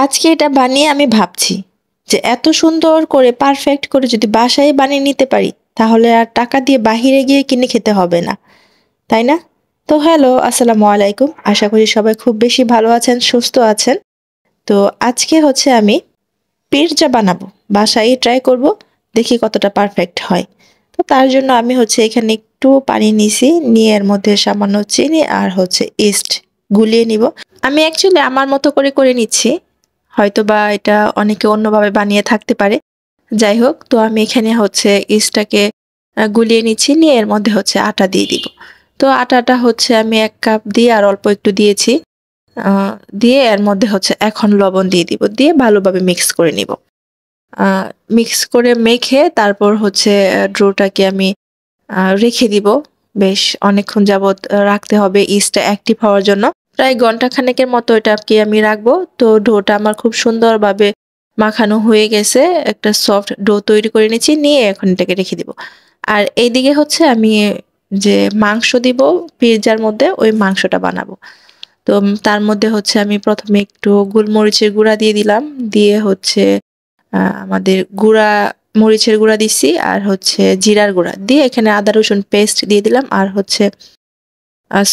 আজকে এটা বানিয়ে আমি ভাবছি যে এত সুন্দর করে পারফেক্ট করে যদি বাসায় বানিয়ে নিতে পারি তাহলে আর টাকা দিয়ে বাহিরে গিয়ে কিনে খেতে হবে না, তাই না? তো হ্যালো, আসসালামু আলাইকুম। আশা করি সবাই খুব বেশি ভালো আছেন, সুস্থ আছেন। তো আজকে হচ্ছে আমি পিৎজা বানাবো। বাসায় ট্রাই করব, দেখি কতটা পারফেক্ট হয়। তো তার জন্য আমি হচ্ছে এখানে একটু পানি নিছি, নিয়ে এর মধ্যে সামান্য চিনি আর হচ্ছে ইস্ট গুলিয়ে নিব। আমি অ্যাকচুয়ালি আমার মতো করে নিচ্ছি। হয়তোবা এটা অনেকে অন্যভাবে বানিয়ে থাকতে পারে। যাই হোক, তো আমি এখানে হচ্ছে ইস্টটাকে গুলিয়ে নিচ্ছি, নিয়ে এর মধ্যে হচ্ছে আটা দিয়ে দিব। তো আটাটা হচ্ছে আমি ১ কাপ দিয়ে আর অল্প একটু দিয়েছি। আ দিয়ে এর মধ্যে হচ্ছে এখন লবণ দিয়ে দিব। দিয়ে ভালোভাবে মিক্স করে নিব। আ মিক্স করে মেখে তারপর হচ্ছে ডোটাকে আমি রেখে দিব। বেশ অনেকক্ষণ যাবত রাখতে হবে ইস্টটা অ্যাক্টিভ হওয়ার জন্য। প্রায় ঘন্টা খানেকের মতো এটাকে আমি রাখবো। তো ডোটা আমার খুব সুন্দরভাবে মাখানো হয়ে গেছে। একটা সফট ডো তৈরি করে নিয়েছি। নিয়ে এখন এটাকে রেখে দিব। আর এইদিকে হচ্ছে আমি যে মাংস দিব পিৎজার মধ্যে, ওই মাংসটা বানাবো। তো তার মধ্যে হচ্ছে আমি ১ম এ একটু গোলমরিচের গুঁড়া দিয়ে দিলাম। দিয়ে হচ্ছে আমাদের মরিচের গুঁড়া দিছি আর হচ্ছে জিরার গুঁড়া। দিয়ে এখানে আদা রসুন পেস্ট দিয়ে দিলাম আর হচ্ছে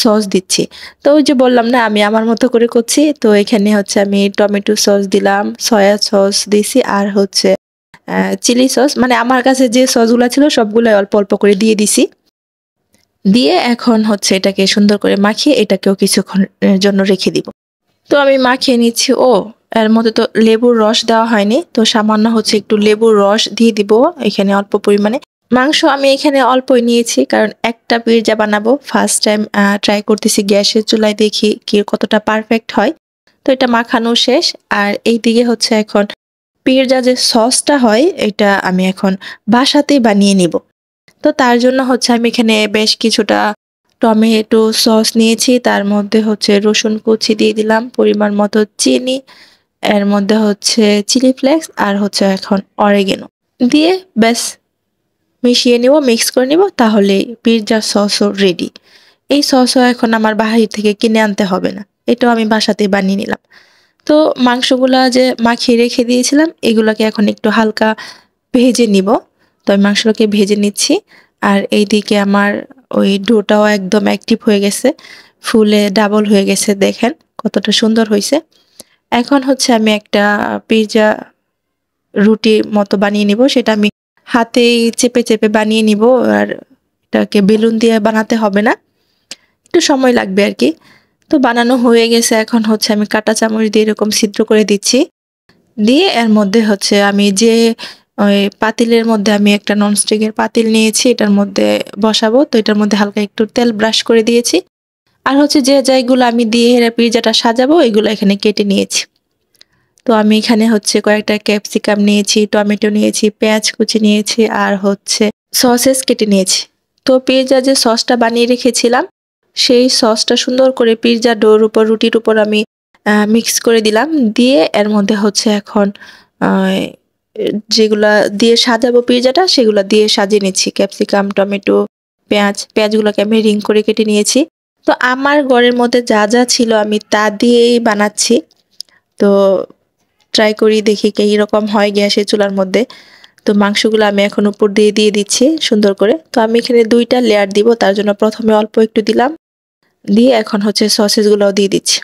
সস দিচ্ছি। তো ওই যে বললাম না আমি আমার মতো করে করছি। তো এখানে হচ্ছে আমি টমেটো সস দিলাম, সয়া সস দিছি আর হচ্ছে চিলি সস, মানে আমার কাছে যে সসগুলা ছিল সবগুলাই অল্প করে দিয়ে দিছি। দিয়ে এখন হচ্ছে এটাকে সুন্দর করে মাখিয়ে এটাকেও কিছুক্ষণ জন্য রেখে দিব। তো আমি মাখিয়ে নিচ্ছি। এর মধ্যে তো লেবুর রস দেওয়া হয়নি। তো সামান্য হচ্ছে একটু লেবুর রস দিয়ে দিব এখানে অল্প পরিমাণে। মাংস আমি এখানে অল্পই নিয়েছি কারণ একটা পিৎজা বানাবো। ফার্স্ট টাইম ট্রাই করতেছি গ্যাসের চুলায়, দেখি কতটা পারফেক্ট হয়। তো এটা মাখানো শেষ। আর এইদিকে হচ্ছে এখন পিৎজা যে সসটা হয় এটা আমি এখন বাসাতেই বানিয়ে নিব। তো তার জন্য হচ্ছে আমি এখানে বেশ কিছুটা টমেটো সস নিয়েছি। তার মধ্যে হচ্ছে রসুন কুচি দিয়ে দিলাম, পরিমাণ মতো চিনি, এর মধ্যে হচ্ছে চিলি ফ্লেক্স আর হচ্ছে এখন অরিগ্যানো। দিয়ে ব্যাস মিশিয়ে নিব, মিক্স করে নিব, তাহলেই পিৎজা সসও রেডি। এই সসও এখন আমার বাহির থেকে কিনে আনতে হবে না। এটাও আমি বাসাতেই বানিয়ে নিলাম। তো মাংসগুলা যে মাখিয়ে রেখে দিয়েছিলাম এগুলাকে এখন একটু হালকা ভেজে নিব। তো আমি মাংসটাকে ভেজে নিচ্ছি। আর এইদিকে আমার ওই ডোটাও একদম অ্যাক্টিভ হয়ে গেছে। ফুলে ডাবল হয়ে গেছে, দেখেন কতটা সুন্দর হইছে। এখন হচ্ছে আমি একটা পিৎজা রুটির মতো বানিয়ে নিব। সেটা আমি হাতেই চেপে বানিয়ে নিব। আর এটাকে বেলুন দিয়ে বানাতে হবে না। একটু সময় লাগবে আরকি। তো বানানো হয়ে গেছে। এখন হচ্ছে আমি কাঁটা চামচ দিয়ে এরকম ছিদ্র করে দিচ্ছি। দিয়ে এর মধ্যে হচ্ছে আমি যে ওই পাতিলের মধ্যে আমি একটা ননস্টিকের পাতিল নিয়েছি, এটার মধ্যে বসাবো। তো এটার মধ্যে হালকা একটু তেল ব্রাশ করে দিয়েছি। আর হচ্ছে যে যেগুলো আমি দিয়ে পিৎজাটা সাজাবো এগুলো এখানে কেটে নিয়েছি। তো আমি এখানে হচ্ছে কয়েকটা ক্যাপসিকাম নিয়েছি, টমেটো নিয়েছি, পেঁয়াজ কুচি নিয়েছি আর হচ্ছে সসেস কেটে নিয়েছি। তো পিৎজা যে সসটা বানিয়ে রেখেছিলাম সেই সসটা সুন্দর করে পিৎজা ডোর উপর, রুটির উপর আমি মিক্স করে দিলাম। দিয়ে এর মধ্যে হচ্ছে এখন আ যেগুলা দিয়ে সাজাবো পিৎজাটা সেগুলা দিয়ে সাজিয়ে নিচ্ছি। ক্যাপসিকাম, টমেটো, পেঁয়াজগুলোকে আমি রিং করে কেটে নিয়েছি। তো আমার ঘরের মধ্যে যা ছিল আমি তা দিয়েই বানাচ্ছি। তো ট্রাই করি, দেখি কিরকম হয় গ্যাসের চুলার মধ্যে। তো মাংসগুলো আমি এখন উপর দিয়ে দিচ্ছি সুন্দর করে। তো আমি এখানে ২ টা লেয়ার দিব। তার জন্য ১ম এ অল্প একটু দিলাম। দিয়ে এখন হচ্ছে সসেস গুলাও দিয়ে দিচ্ছি।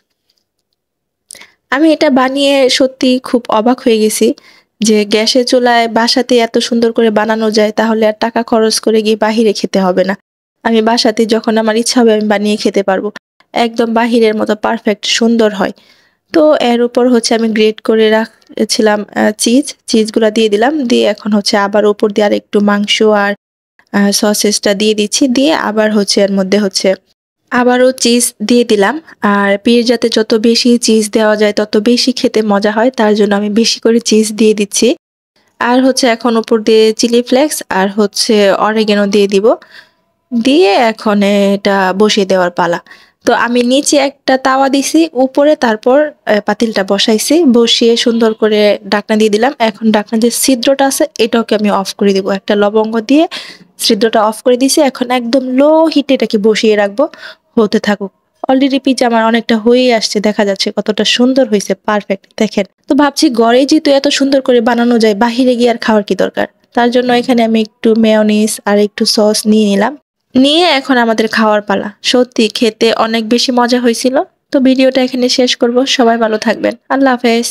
আমি এটা বানিয়ে সত্যিই খুব অবাক হয়ে গেছি যে গ্যাসের চুলায় বাসাতে এত সুন্দর করে বানানো যায়, তাহলে আর টাকা খরচ করে গিয়ে বাহিরে খেতে হবে না। আমি বাসাতে যখন আমার ইচ্ছা হবে আমি বানিয়ে খেতে পারবো। একদম বাহিরের মতো পারফেক্ট সুন্দর হয়। তো এর উপর হচ্ছে আমি গ্রেট করে রাখছিলাম চিজগুলা দিয়ে দিলাম। দিয়ে এখন হচ্ছে আবার উপর দিয়ে আরেকটু মাংস আর সসেসটা দিয়ে দিচ্ছি। দিয়ে আবার হচ্ছে এর মধ্যে হচ্ছে আবারও চিজ দিয়ে দিলাম। আর পিৎজাতে যত বেশি চিজ দেওয়া যায় তত বেশি খেতে মজা হয়। তার জন্য আমি বেশি করে চিজ দিয়ে দিচ্ছি। আর হচ্ছে এখন উপর দিয়ে চিলি ফ্লেক্স আর হচ্ছে অরিগ্যানো দিয়ে দিব। দিয়ে এখন এটা বসিয়ে দেওয়ার পালা। তো আমি নিচে একটা তাওয়া দিছি, উপরে তারপর পাতিলটা বসাইছি। বসিয়ে সুন্দর করে ঢাকনা দিয়ে দিলাম। এখন ঢাকনার যে ছিদ্রটা আছে এটাকে আমি অফ করে দিব। একটা লবঙ্গ দিয়ে ছিদ্রটা অফ করে দিছি। এখন একদম লো হিটে এটাকে বসিয়ে রাখবো, হতে থাকুক। অলরেডি পিজ্জা আমার অনেকটা হয়েই আসছে, দেখা যাচ্ছে কতটা সুন্দর হয়েছে, পারফেক্ট দেখেন। তো ভাবছি ঘরেই যেহেতু এত সুন্দর করে বানানো যায়, বাহিরে গিয়ে আর খাওয়ার কি দরকার। তার জন্য এখানে আমি একটু মেয়োনিজ আর একটু সস নিয়ে নিলাম। নিয়ে এখন আমাদের খাওয়ার পালা। সত্যি খেতে অনেক বেশি মজা হয়েছিল। তো ভিডিওটা এখানে শেষ করব। সবাই ভালো থাকবেন। আল্লাহ হাফেজ।